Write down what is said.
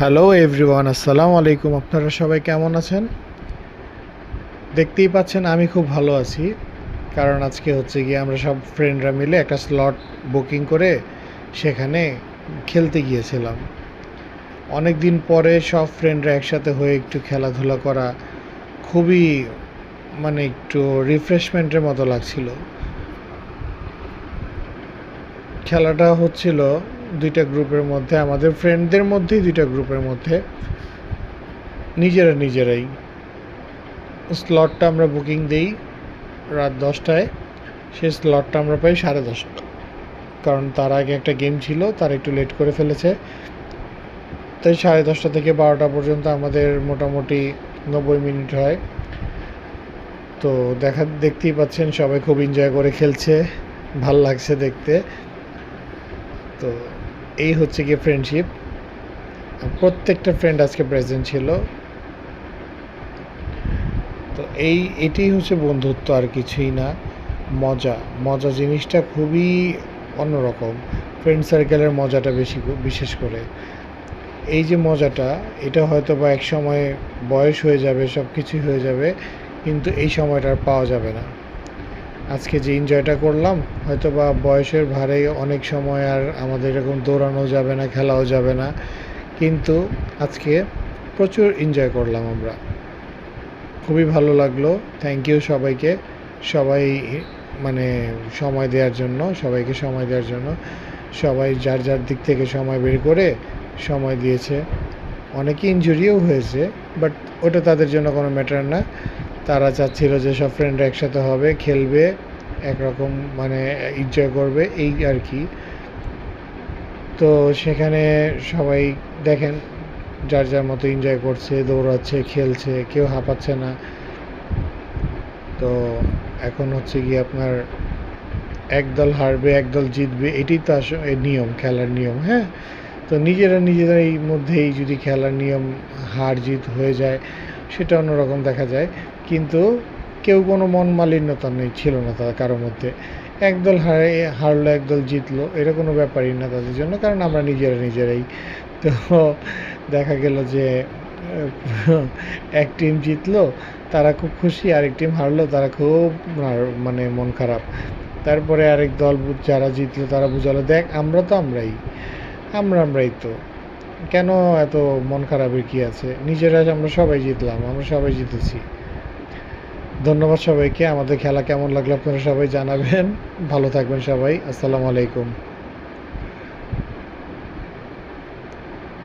Hello everyone, আসসালামু আলাইকুম। আপনারা সবাই কেমন আছেন? দেখতেই পাচ্ছেন আমি খুব ভালো আছি। কারণ আজকে হচ্ছে গিয়ে আমরা সব ফ্রেন্ডরা মিলে একটা স্লট বুকিং করে সেখানে খেলতে গিয়েছিলাম। অনেক দিন পরে সব ফ্রেন্ডরা একসাথে হয়ে একটু খেলাধুলা করা খুবই একটু রিফ্রেশমেন্টের মতো লাগছিল। খেলাটা হচ্ছিল দুইটা গ্রুপের মধ্যে, আমাদের ফ্রেন্ডদের মধ্যেই দুইটা গ্রুপের মধ্যে নিজেরাই স্লটটা আমরা বুকিং দিই রাত 10টায়। সেই স্লটটা আমরা পাই 10:30, কারণ তার আগে একটা গেম ছিল, তার একটু লেট করে ফেলেছে। তাই 10:30 থেকে 12টা পর্যন্ত আমাদের মোটামুটি 90 মিনিট হয়। তো দেখতেই পাচ্ছেন সবাই খুব এনজয় করে খেলছে, ভাল লাগছে দেখতে। তো এই হচ্ছে গিয়ে ফ্রেন্ডশিপ। প্রত্যেকটা ফ্রেন্ড আজকে প্রেজেন্ট ছিল। তো এটাই হচ্ছে বন্ধুত্ব, আর কিছুই না। মজা জিনিসটা খুবই অন্যরকম। ফ্রেন্ড সার্কেলের মজাটা বিশেষ করে এই যে মজাটা, এটা হয়তো বা এক সময় বয়স হয়ে যাবে, সব কিছুই হয়ে যাবে, কিন্তু এই সময়টা আর পাওয়া যাবে না। আজকে যে এনজয়টা করলাম, হয়তো বা বয়সের ভারে অনেক সময় আর আমাদের এরকম দৌড়ানো যাবে না, খেলাও যাবে না, কিন্তু আজকে প্রচুর এনজয় করলাম আমরা। খুবই ভালো লাগলো। থ্যাংক ইউ সবাইকে। সবাই সময় দেওয়ার জন্য, সবাই যার যার দিক থেকে সময় বের করে সময় দিয়েছে। অনেকে ইনজুরিও হয়েছে, বাট ওটা তাদের জন্য কোনো ম্যাটার না। তারা চাচ্ছিল যে সব ফ্রেন্ডরা একসাথে হবে, খেলবে, একরকম এনজয় করবে, এই আর কি। তো সেখানে সবাই দেখেন যার যার মতো এনজয় করছে, দৌড়াচ্ছে, খেলছে, কেউ হাঁপাচ্ছে না। তো এখন হচ্ছে গিয়ে আপনার একদল হারবে, একদল জিতবে, এটাই তো আসলে নিয়ম, খেলার নিয়ম। হ্যাঁ, তো নিজেরাই মধ্যেই যদি খেলার নিয়ম হার জিত হয়ে যায়, সেটা অন্যরকম দেখা যায়। কিন্তু কেউ কোনো মন মালিন্যতা ছিল না তাদের কারোর মধ্যে। একদল হারলো, একদল জিতলো, এটা কোনো ব্যাপারই না তাদের জন্য, কারণ আমরা নিজেরাই। তো দেখা গেল যে এক টিম জিতলো, তারা খুব খুশি, আরেক টিম হারলো, তারা খুব মন খারাপ। তারপরে আরেক দল যারা জিতলো তারা বুঝালো, দেখ আমরাই তো, কেন এত মন খারাপের কি আছে, আমরা সবাই জিতলাম, আমরা সবাই জিতেছি। ধন্যবাদ সবাইকে। আমাদের খেলা কেমন লাগলো আপনারা সবাই জানাবেন। ভালো থাকবেন সবাই। আসসালামু আলাইকুম।